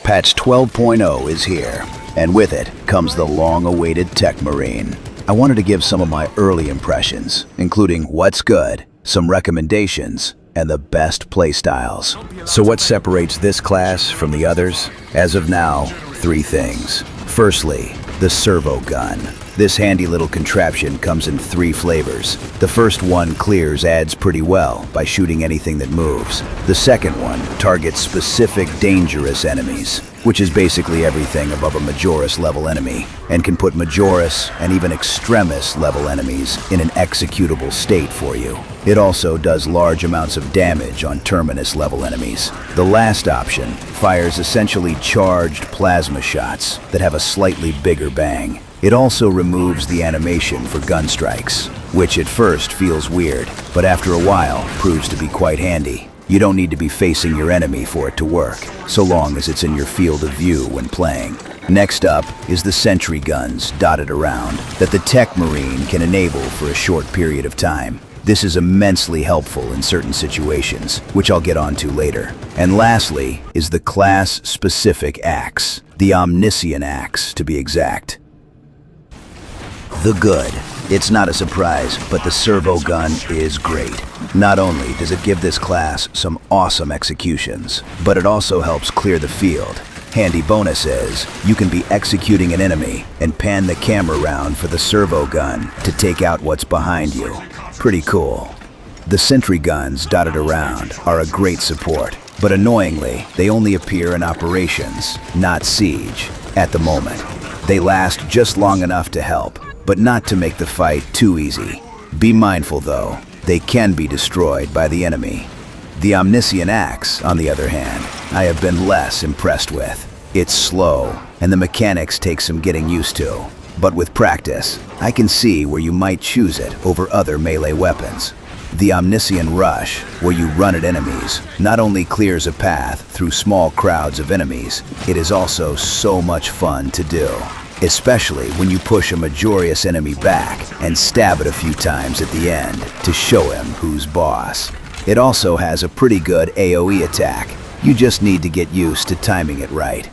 Patch 12.0 is here, and with it comes the long-awaited Techmarine. I wanted to give some of my early impressions, including what's good, some recommendations, and the best playstyles. So what separates this class from the others? As of now, 3 things. Firstly, the servo gun. This handy little contraption comes in 3 flavors. The first one clears adds pretty well by shooting anything that moves. The second one targets specific dangerous enemies, which is basically everything above a Majoris level enemy, and can put Majoris and even Extremis level enemies in an executable state for you. It also does large amounts of damage on Terminus level enemies. The last option fires essentially charged plasma shots that have a slightly bigger bang. It also removes the animation for gun strikes, which at first feels weird, but after a while proves to be quite handy. You don't need to be facing your enemy for it to work, so long as it's in your field of view when playing. Next up is the sentry guns dotted around that the Techmarine can enable for a short period of time. This is immensely helpful in certain situations, which I'll get onto later. And lastly is the class-specific axe, the Omniscient axe to be exact. The good. It's not a surprise, but the servo gun is great. Not only does it give this class some awesome executions, but it also helps clear the field. Handy bonus is, you can be executing an enemy and pan the camera around for the servo gun to take out what's behind you. Pretty cool. The sentry guns dotted around are a great support, but annoyingly, they only appear in operations, not siege, at the moment. They last just long enough to help, but not to make the fight too easy. Be mindful though, they can be destroyed by the enemy. The Omniscient axe, on the other hand, I have been less impressed with. It's slow, and the mechanics take some getting used to. But with practice, I can see where you might choose it over other melee weapons. The Omniscient rush, where you run at enemies, not only clears a path through small crowds of enemies, it is also so much fun to do. Especially when you push a Majoris enemy back and stab it a few times at the end to show him who's boss. It also has a pretty good AoE attack. You just need to get used to timing it right.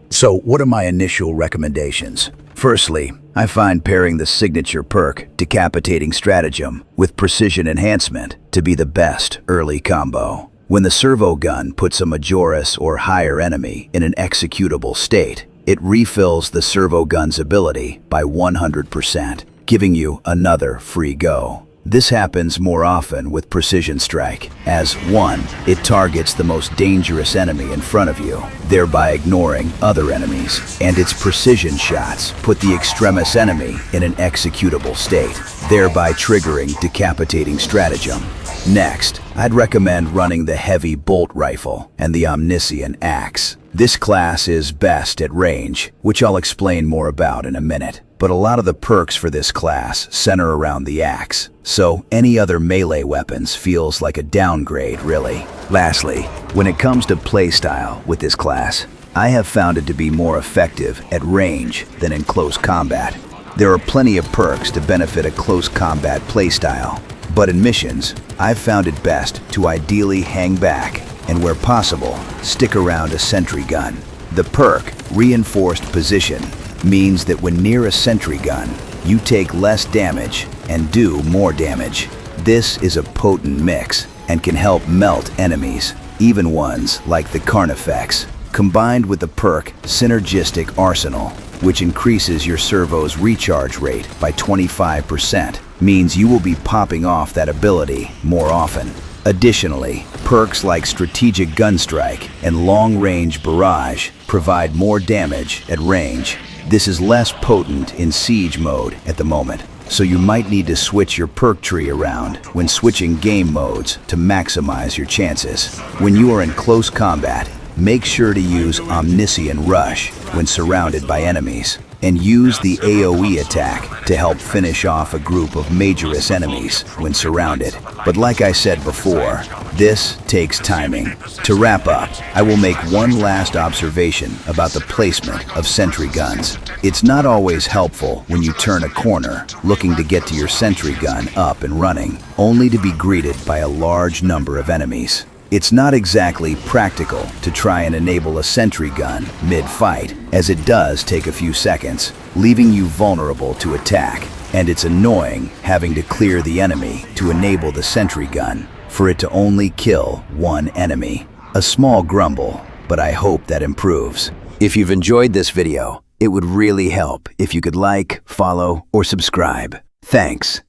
So what are my initial recommendations? Firstly, I find pairing the signature perk, Decapitating Stratagem, with Precision Enhancement to be the best early combo. When the servo gun puts a Majoris or higher enemy in an executable state, it refills the servo gun's ability by 100%, giving you another free go. This happens more often with Precision Strike, as 1, it targets the most dangerous enemy in front of you, thereby ignoring other enemies, and its precision shots put the Extremis enemy in an executable state, thereby triggering Decapitating Stratagem. Next, I'd recommend running the heavy bolt rifle and the Omniscient axe. This class is best at range, which I'll explain more about in a minute. But a lot of the perks for this class center around the axe, so any other melee weapons feels like a downgrade, really. Lastly, when it comes to playstyle with this class, I have found it to be more effective at range than in close combat. There are plenty of perks to benefit a close combat playstyle, but in missions, I've found it best to ideally hang back and, where possible, stick around a sentry gun. The perk, Reinforced Position, means that when near a sentry gun, you take less damage and do more damage. This is a potent mix and can help melt enemies, even ones like the Carnifex. Combined with the perk Synergistic Arsenal, which increases your servo's recharge rate by 25%, means you will be popping off that ability more often. Additionally, perks like Strategic Gunstrike and Long Range Barrage provide more damage at range. This is less potent in siege mode at the moment, so you might need to switch your perk tree around when switching game modes to maximize your chances. When you are in close combat, make sure to use Omniscient Rush when surrounded by enemies, and use the AoE attack to help finish off a group of Majoris enemies when surrounded. But like I said before, this takes timing. To wrap up, I will make one last observation about the placement of sentry guns. It's not always helpful when you turn a corner looking to get to your sentry gun up and running, only to be greeted by a large number of enemies. It's not exactly practical to try and enable a sentry gun mid-fight, as it does take a few seconds, leaving you vulnerable to attack. And it's annoying having to clear the enemy to enable the sentry gun, for it to only kill one enemy. A small grumble, but I hope that improves. If you've enjoyed this video, it would really help if you could like, follow, or subscribe. Thanks.